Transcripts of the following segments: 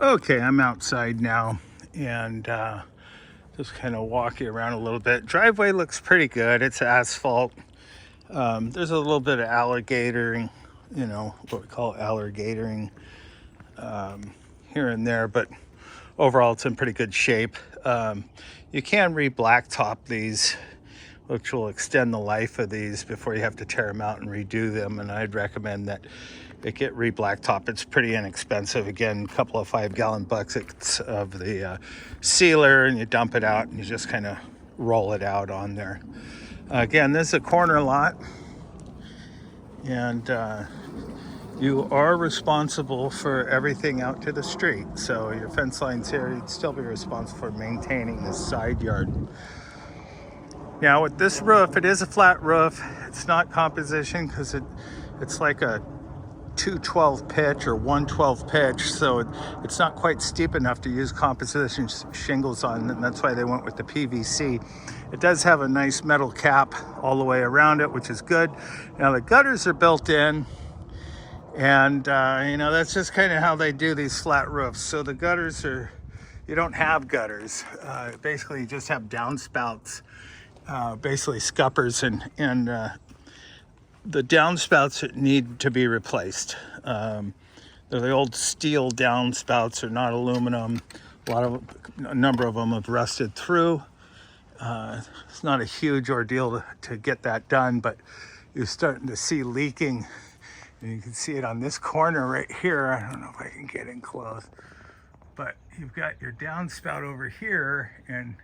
Okay, I'm outside now and just kind of walking around a little bit. Driveway looks pretty good. It's asphalt. There's a little bit of alligatoring, what we call alligatoring here and there, but overall it's in pretty good shape. You can re-blacktop these, which will extend the life of these before you have to tear them out and redo them. And I'd recommend that they get re-blacktop. It's pretty inexpensive. Again, a couple of 5-gallon buckets of the sealer, and you dump it out and you just kind of roll it out on there. Again, this is a corner lot, and you are responsible for everything out to the street. So your fence line's here, you'd still be responsible for maintaining this side yard. Now with this roof, it is a flat roof. It's not composition because it's like a 212 pitch or 112 pitch, so it's not quite steep enough to use composition shingles on, and that's why they went with the PVC. It does have a nice metal cap all the way around it, which is good. Now the gutters are built in, and that's just kind of how they do these flat roofs. So the gutters are, you don't have gutters. Basically you just have downspouts, basically scuppers, and the downspouts need to be replaced. They're the old steel downspouts, are not aluminum. A number of them have rusted through. It's not a huge ordeal to get that done, but you're starting to see leaking. And you can see it on this corner right here. I don't know if I can get in close, but you've got your downspout over here, and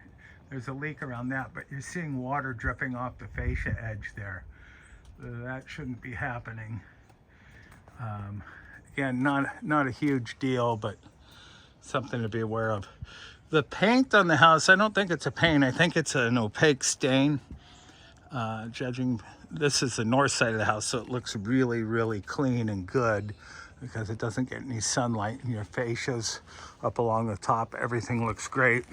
there's a leak around that, but you're seeing water dripping off the fascia edge there. That shouldn't be happening. Again, not a huge deal, but something to be aware of. The paint on the house, I don't think it's a paint. I think it's an opaque stain. Judging, this is the north side of the house, so it looks really, really clean and good because it doesn't get any sunlight, and your fascias up along the top, everything looks great.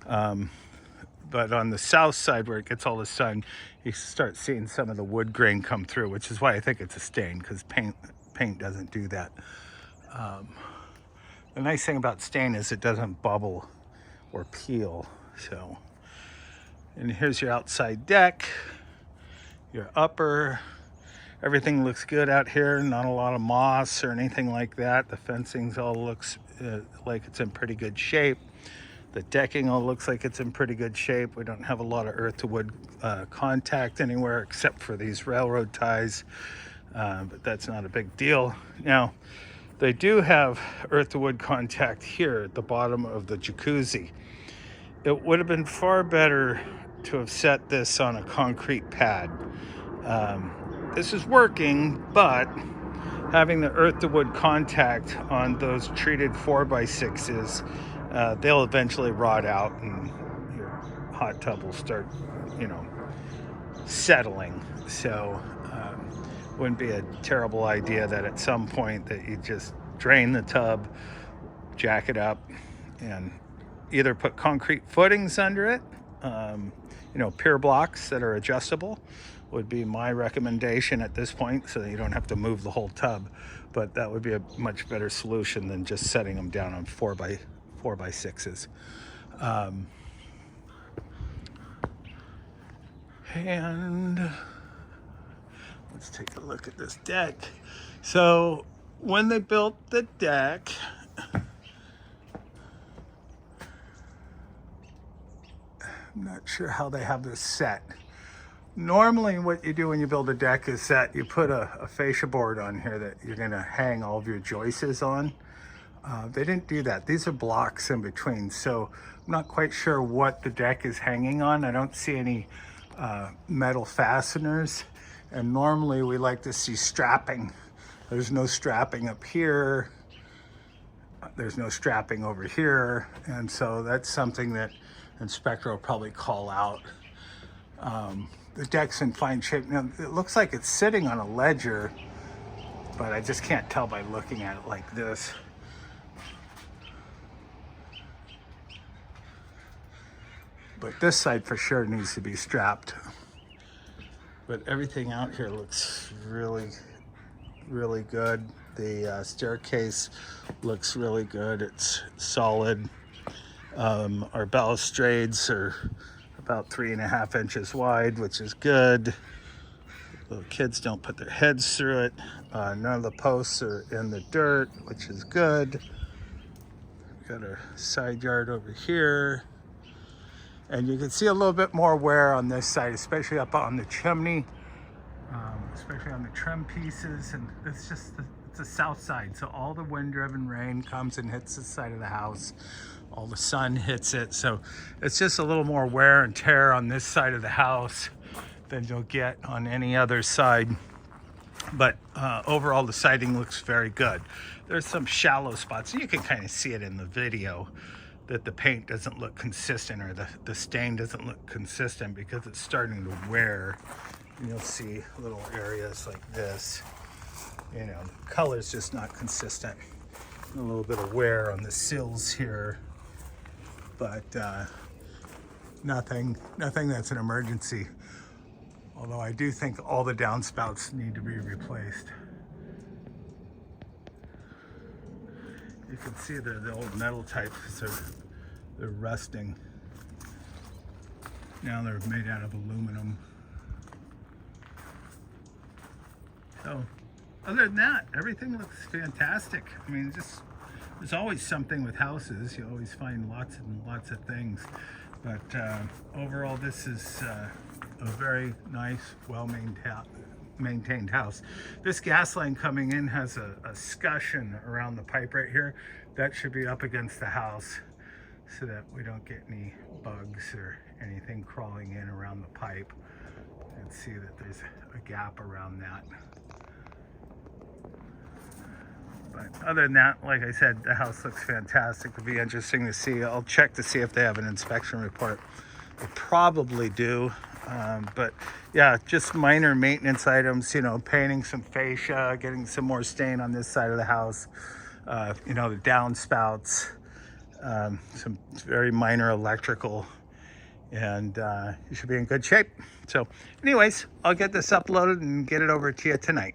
But on the south side where it gets all the sun, you start seeing some of the wood grain come through, which is why I think it's a stain, because paint doesn't do that. The nice thing about stain is it doesn't bubble or peel. So, and here's your outside deck, your upper. Everything looks good out here. Not a lot of moss or anything like that. The fencing all looks like it's in pretty good shape. The decking all looks like it's in pretty good shape. We don't have a lot of earth to wood contact anywhere except for these railroad ties, but that's not a big deal. Now, they do have earth to wood contact here at the bottom of the jacuzzi. It would have been far better to have set this on a concrete pad. This is working, but having the earth to wood contact on those treated 4x6s, they'll eventually rot out and your hot tub will start, settling. So wouldn't be a terrible idea that at some point that you just drain the tub, jack it up, and either put concrete footings under it, pier blocks that are adjustable would be my recommendation at this point, so that you don't have to move the whole tub. But that would be a much better solution than just setting them down on 4x6s. And let's take a look at this deck. So when they built the deck, I'm not sure how they have this set. Normally what you do when you build a deck is that you put a fascia board on here that you're gonna hang all of your joists on. They didn't do that. These are blocks in between, so I'm not quite sure what the deck is hanging on. I don't see any metal fasteners, and normally we like to see strapping. There's no strapping up here. There's no strapping over here, and so that's something that inspector will probably call out. The deck's in fine shape. Now, it looks like it's sitting on a ledger, but I just can't tell by looking at it like this. But this side for sure needs to be strapped. But everything out here looks really, really good. The staircase looks really good. It's solid. Our balustrades are about 3.5 inches wide, which is good. The kids don't put their heads through it. None of the posts are in the dirt, which is good. Got our side yard over here. And you can see a little bit more wear on this side, especially up on the chimney, especially on the trim pieces. And it's just it's the south side, so all the wind-driven rain comes and hits the side of the house. All the sun hits it, so it's just a little more wear and tear on this side of the house than you'll get on any other side. But overall, the siding looks very good. There's some shallow spots, and you can kind of see it in the video, that the paint doesn't look consistent, or the stain doesn't look consistent because it's starting to wear. And you'll see little areas like this. You know, the color's just not consistent. A little bit of wear on the sills here, but nothing that's an emergency. Although I do think all the downspouts need to be replaced. You can see the old metal types they're rusting. Now they're made out of aluminum. So other than that, everything looks fantastic. I mean, there's always something with houses. You always find lots and lots of things. But overall, this is a very nice, well-maintained house. This gas line coming in has a scutcheon around the pipe right here. That should be up against the house so that we don't get any bugs or anything crawling in around the pipe. You can see that there's a gap around that. But other than that, like I said, the house looks fantastic. It'll be interesting to see. I'll check to see if they have an inspection report. They probably do. But yeah, just minor maintenance items, you know, painting some fascia, getting some more stain on this side of the house, you know, the downspouts, some very minor electrical, and you should be in good shape. So anyways, I'll get this uploaded and get it over to you tonight.